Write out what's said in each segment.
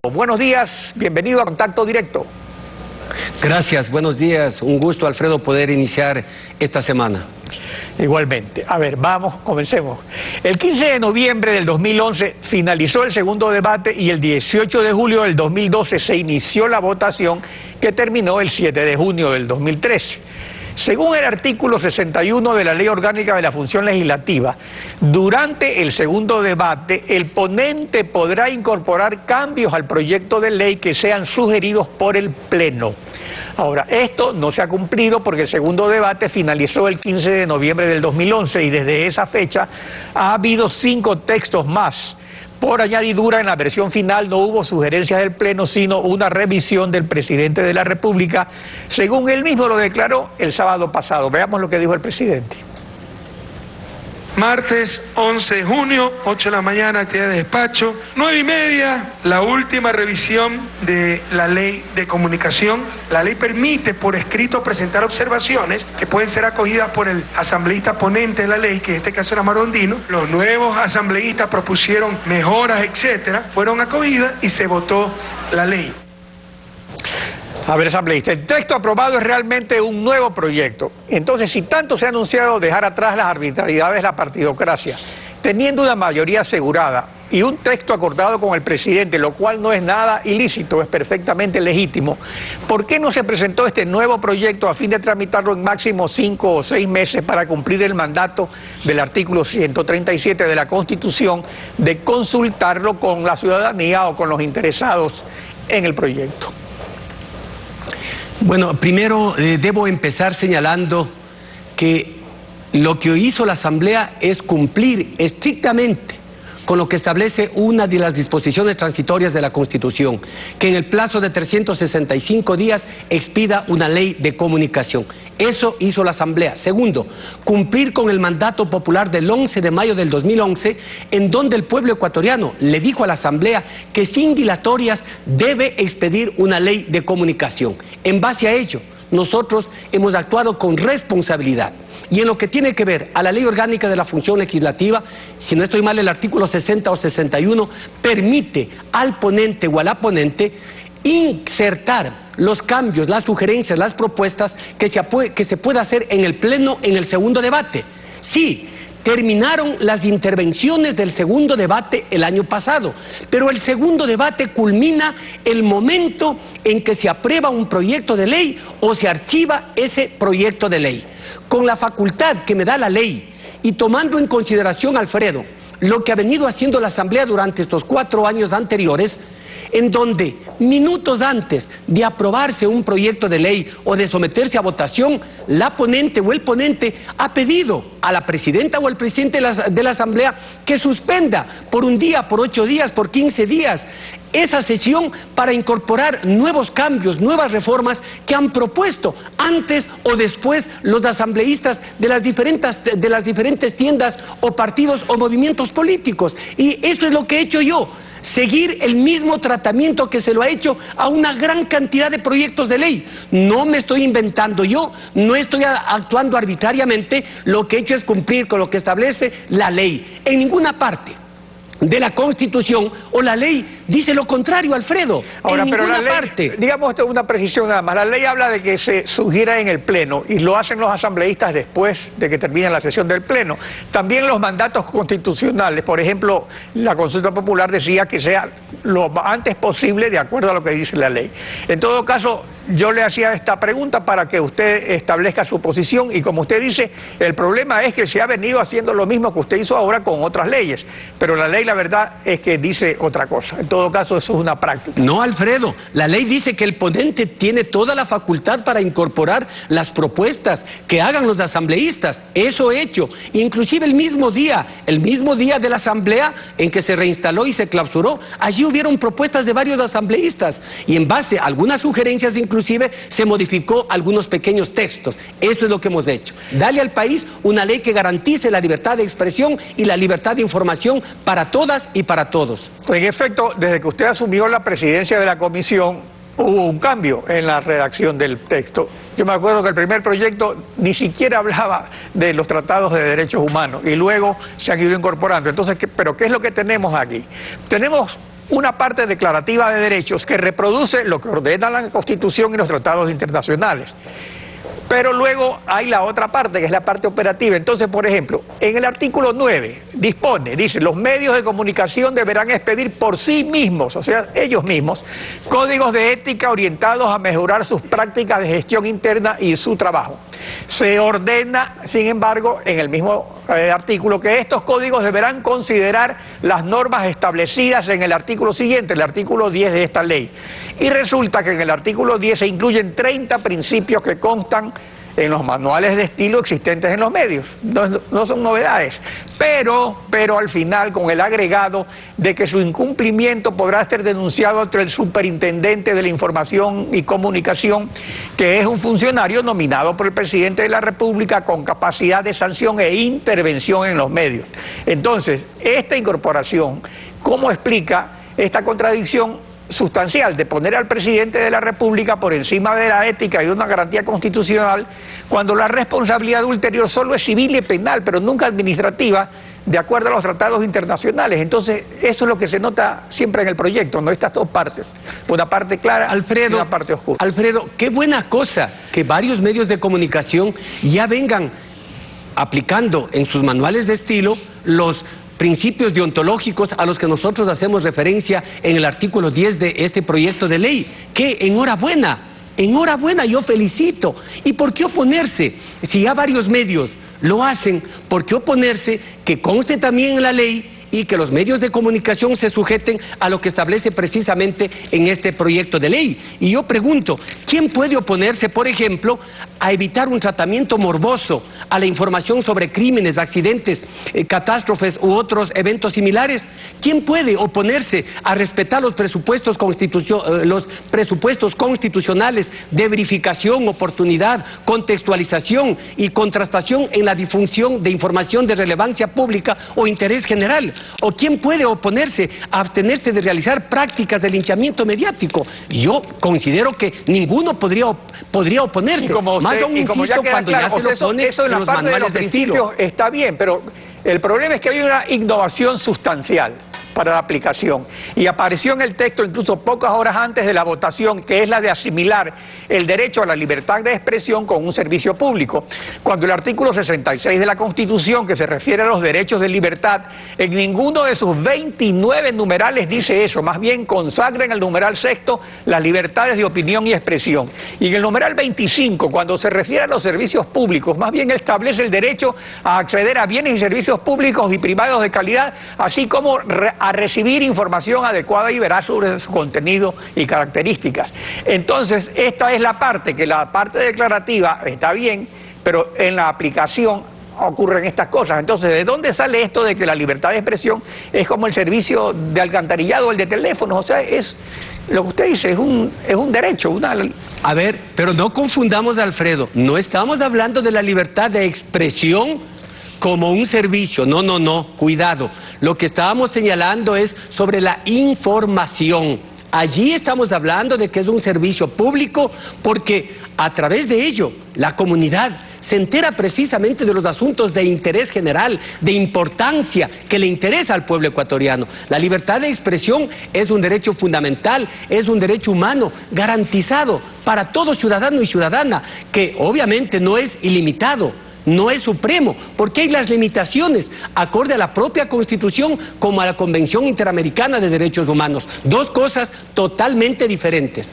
Buenos días, bienvenido a Contacto Directo. Gracias, buenos días. Un gusto, Alfredo, poder iniciar esta semana. Igualmente. A ver, comencemos. El 15 de noviembre del 2011 finalizó el segundo debate y el 18 de julio del 2012 se inició la votación que terminó el 7 de junio del 2013. Según el artículo 61 de la Ley Orgánica de la Función Legislativa, durante el segundo debate, el ponente podrá incorporar cambios al proyecto de ley que sean sugeridos por el Pleno. Ahora, esto no se ha cumplido porque el segundo debate finalizó el 15 de noviembre del 2011 y desde esa fecha ha habido 5 textos más. Por añadidura, en la versión final no hubo sugerencias del Pleno, sino una revisión del presidente de la República, según él mismo lo declaró el sábado pasado. Veamos lo que dijo el presidente. Martes 11 de junio, 8 de la mañana, actividad de despacho. 9:30, la última revisión de la ley de comunicación. La ley permite por escrito presentar observaciones que pueden ser acogidas por el asambleísta ponente de la ley, que en este caso era Marondino. Los nuevos asambleístas propusieron mejoras, etcétera, fueron acogidas y se votó la ley. A ver, asambleísta, el texto aprobado es realmente un nuevo proyecto. Entonces, si tanto se ha anunciado dejar atrás las arbitrariedades de la partidocracia, teniendo una mayoría asegurada y un texto acordado con el presidente, lo cual no es nada ilícito, es perfectamente legítimo, ¿por qué no se presentó este nuevo proyecto a fin de tramitarlo en máximo 5 o 6 meses para cumplir el mandato del artículo 137 de la Constitución de consultarlo con la ciudadanía o con los interesados en el proyecto? Bueno, primero debo empezar señalando que lo que hizo la Asamblea es cumplir estrictamente con lo que establece una de las disposiciones transitorias de la Constitución, que en el plazo de 365 días expida una ley de comunicación. Eso hizo la Asamblea. Segundo, cumplir con el mandato popular del 11 de mayo del 2011, en donde el pueblo ecuatoriano le dijo a la Asamblea que sin dilatorias debe expedir una ley de comunicación. En base a ello, nosotros hemos actuado con responsabilidad. Y en lo que tiene que ver a la Ley Orgánica de la Función Legislativa, si no estoy mal, el artículo 60 o 61 permite al ponente o a la ponente insertar los cambios, las sugerencias, las propuestas que se pueda hacer en el Pleno en el segundo debate. Sí, terminaron las intervenciones del segundo debate el año pasado, pero el segundo debate culmina el momento en que se aprueba un proyecto de ley o se archiva ese proyecto de ley. Con la facultad que me da la ley y tomando en consideración, Alfredo, lo que ha venido haciendo la Asamblea durante estos 4 años anteriores, en donde minutos antes de aprobarse un proyecto de ley o de someterse a votación, la ponente o el ponente ha pedido a la presidenta o al presidente de la Asamblea que suspenda por un día, por 8 días, por 15 días esa sesión para incorporar nuevos cambios, nuevas reformas que han propuesto antes o después los asambleístas de las diferentes tiendas o partidos o movimientos políticos. Y eso es lo que he hecho yo. Seguir el mismo tratamiento que se lo ha hecho a una gran cantidad de proyectos de ley. No me estoy inventando yo, no estoy actuando arbitrariamente, lo que he hecho es cumplir con lo que establece la ley. En ninguna parte de la Constitución o la ley dice lo contrario, Alfredo. Ahora, en pero ninguna la ley, parte. Digamos esto es una precisión nada más, la ley habla de que se sugiera en el Pleno y lo hacen los asambleístas después de que termine la sesión del Pleno. También los mandatos constitucionales, por ejemplo, la consulta popular decía que sea lo antes posible de acuerdo a lo que dice la ley. En todo caso, yo le hacía esta pregunta para que usted establezca su posición y como usted dice, el problema es que se ha venido haciendo lo mismo que usted hizo ahora con otras leyes, pero la ley la verdad es que dice otra cosa. En todo caso, eso es una práctica. No, Alfredo, la ley dice que el ponente tiene toda la facultad para incorporar las propuestas que hagan los asambleístas. Eso he hecho. Inclusive el mismo día de la asamblea en que se reinstaló y se clausuró, allí hubieron propuestas de varios asambleístas y en base a algunas sugerencias inclusive se modificó algunos pequeños textos. Eso es lo que hemos hecho. Dale al país una ley que garantice la libertad de expresión y la libertad de información para todas y para todos. En efecto, desde que usted asumió la presidencia de la comisión, hubo un cambio en la redacción del texto. Yo me acuerdo que el primer proyecto ni siquiera hablaba de los tratados de derechos humanos y luego se han ido incorporando. Entonces, ¿pero qué es lo que tenemos aquí? Tenemos una parte declarativa de derechos que reproduce lo que ordena la Constitución y los tratados internacionales. Pero luego hay la otra parte, que es la parte operativa. Entonces, por ejemplo, en el artículo 9 dice, los medios de comunicación deberán expedir por sí mismos, o sea, ellos mismos, códigos de ética orientados a mejorar sus prácticas de gestión interna y su trabajo. Se ordena, sin embargo, en el mismo artículo, que estos códigos deberán considerar las normas establecidas en el artículo siguiente, el artículo 10 de esta ley. Y resulta que en el artículo 10 se incluyen 30 principios que constan en los manuales de estilo existentes en los medios. No son novedades, pero al final con el agregado de que su incumplimiento podrá ser denunciado ante el superintendente de la información y comunicación, que es un funcionario nominado por el presidente de la República con capacidad de sanción e intervención en los medios. Entonces, esta incorporación, ¿cómo explica esta contradicción sustancial de poner al presidente de la República por encima de la ética y de una garantía constitucional, cuando la responsabilidad ulterior solo es civil y penal, pero nunca administrativa, de acuerdo a los tratados internacionales? Entonces, eso es lo que se nota siempre en el proyecto, ¿no? Estas dos partes, una parte clara y una parte oscura. Alfredo, qué buena cosa que varios medios de comunicación ya vengan aplicando en sus manuales de estilo los principios deontológicos a los que nosotros hacemos referencia en el artículo 10 de este proyecto de ley. Que enhorabuena, yo felicito. ¿Y por qué oponerse? Si ya varios medios lo hacen, ¿por qué oponerse? Que conste también en la ley y que los medios de comunicación se sujeten a lo que establece precisamente en este proyecto de ley. Y yo pregunto, ¿quién puede oponerse, por ejemplo, a evitar un tratamiento morboso a la información sobre crímenes, accidentes, catástrofes u otros eventos similares? ¿Quién puede oponerse a respetar los presupuestos constitucionales de verificación, oportunidad, contextualización y contrastación en la difusión de información de relevancia pública o interés general? ¿O quién puede oponerse a abstenerse de realizar prácticas de linchamiento mediático? Yo considero que ninguno podría oponerse. Y como usted, más aún, insisto, cuando ya se lo pone eso en la los parte de los principios está bien, pero el problema es que hay una innovación sustancial para la aplicación, y apareció en el texto incluso pocas horas antes de la votación, que es la de asimilar el derecho a la libertad de expresión con un servicio público, cuando el artículo 66 de la Constitución, que se refiere a los derechos de libertad, en ninguno de sus 29 numerales dice eso, más bien consagra en el numeral sexto las libertades de opinión y expresión, y en el numeral 25, cuando se refiere a los servicios públicos, más bien establece el derecho a acceder a bienes y servicios públicos y privados de calidad, así como a recibir información adecuada y veraz sobre su contenido y características. Entonces, esta es la parte, que la parte declarativa está bien, pero en la aplicación ocurren estas cosas. Entonces, ¿de dónde sale esto de que la libertad de expresión es como el servicio de alcantarillado o el de teléfono? O sea, es lo que usted dice, es un derecho, una... A ver, pero no confundamos, Alfredo, no estamos hablando de la libertad de expresión como un servicio, no, cuidado. Lo que estábamos señalando es sobre la información. Allí estamos hablando de que es un servicio público porque a través de ello la comunidad se entera precisamente de los asuntos de interés general, de importancia, que le interesa al pueblo ecuatoriano. La libertad de expresión es un derecho fundamental, es un derecho humano garantizado para todo ciudadano y ciudadana, que obviamente no es ilimitado, no es supremo, porque hay las limitaciones acorde a la propia Constitución como a la Convención Interamericana de Derechos Humanos. Dos cosas totalmente diferentes.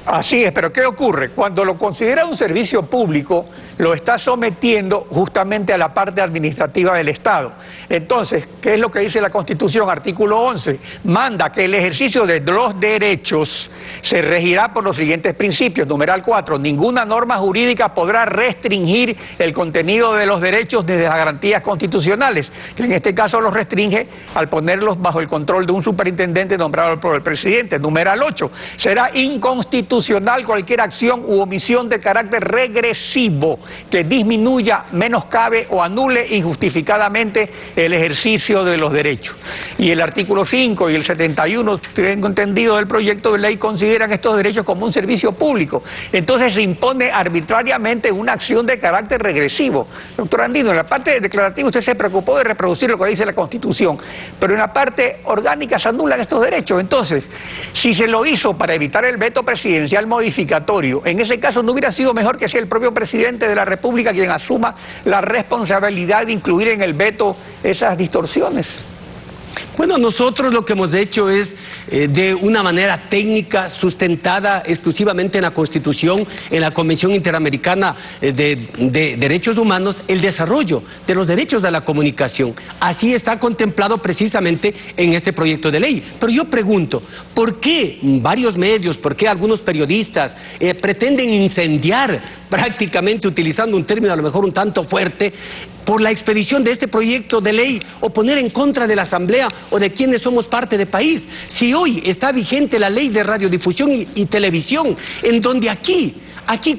Así es, pero ¿qué ocurre? Cuando lo considera un servicio público, lo está sometiendo justamente a la parte administrativa del Estado. Entonces, ¿qué es lo que dice la Constitución? Artículo 11, manda que el ejercicio de los derechos se regirá por los siguientes principios. Numeral 4, ninguna norma jurídica podrá restringir el contenido de los derechos desde las garantías constitucionales, que en este caso los restringe al ponerlos bajo el control de un superintendente nombrado por el presidente. Numeral 8, será inconstitucional constitucional cualquier acción u omisión de carácter regresivo que disminuya, menoscabe o anule injustificadamente el ejercicio de los derechos. Y el artículo 5 y el 71, tengo entendido, del proyecto de ley consideran estos derechos como un servicio público. Entonces se impone arbitrariamente una acción de carácter regresivo. Doctor Andino, en la parte declarativa usted se preocupó de reproducir lo que dice la Constitución, pero en la parte orgánica se anulan estos derechos. Entonces, si se lo hizo para evitar el veto presidencial modificatorio, en ese caso no hubiera sido mejor que sea el propio presidente de la República quien asuma la responsabilidad de incluir en el veto esas distorsiones. Bueno, nosotros lo que hemos hecho es, de una manera técnica, sustentada exclusivamente en la Constitución, en la Convención Interamericana de Derechos Humanos, el desarrollo de los derechos de la comunicación. Así está contemplado precisamente en este proyecto de ley. Pero yo pregunto, ¿por qué varios medios, por qué algunos periodistas pretenden incendiar, prácticamente utilizando un término a lo mejor un tanto fuerte, por la expedición de este proyecto de ley, o poner en contra de la Asamblea o de quienes somos parte del país? Si hoy está vigente la ley de radiodifusión y televisión, en donde aquí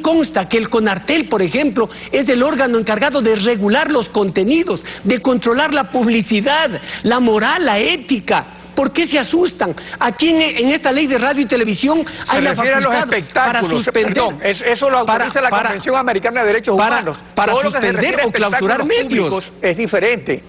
consta que el CONARTEL, por ejemplo, es el órgano encargado de regular los contenidos, de controlar la publicidad, la moral, la ética. ¿Por qué se asustan? Aquí en esta ley de radio y televisión hay la facultad para suspender. Perdón, eso lo autoriza la Convención Americana de Derechos Humanos. Para suspender o clausurar medios. Es diferente.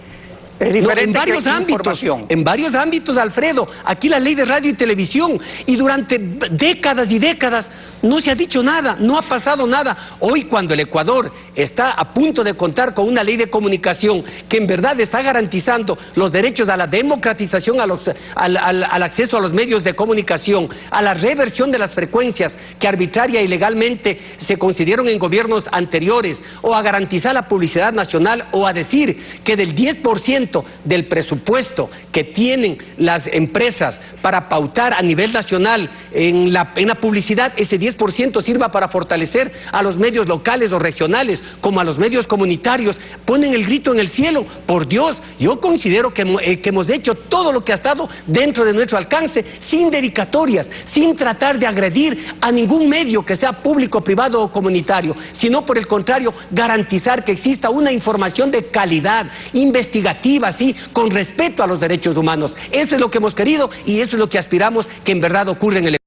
Es diferente. No, en varios ámbitos, Alfredo. Aquí la ley de radio y televisión, y durante décadas y décadas no se ha dicho nada, no ha pasado nada. Hoy, cuando el Ecuador está a punto de contar con una ley de comunicación que en verdad está garantizando los derechos a la democratización, al acceso a los medios de comunicación, a la reversión de las frecuencias que arbitraria y legalmente se concedieron en gobiernos anteriores, o a garantizar la publicidad nacional, o a decir que del 10% del presupuesto que tienen las empresas para pautar a nivel nacional en la publicidad, ese 10% sirva para fortalecer a los medios locales o regionales, como a los medios comunitarios, ponen el grito en el cielo. Por Dios, yo considero que hemos hecho todo lo que ha estado dentro de nuestro alcance, sin dedicatorias, sin tratar de agredir a ningún medio que sea público, privado o comunitario, sino por el contrario, garantizar que exista una información de calidad, investigativa, así, con respeto a los derechos humanos. Eso es lo que hemos querido y eso es lo que aspiramos que en verdad ocurra en el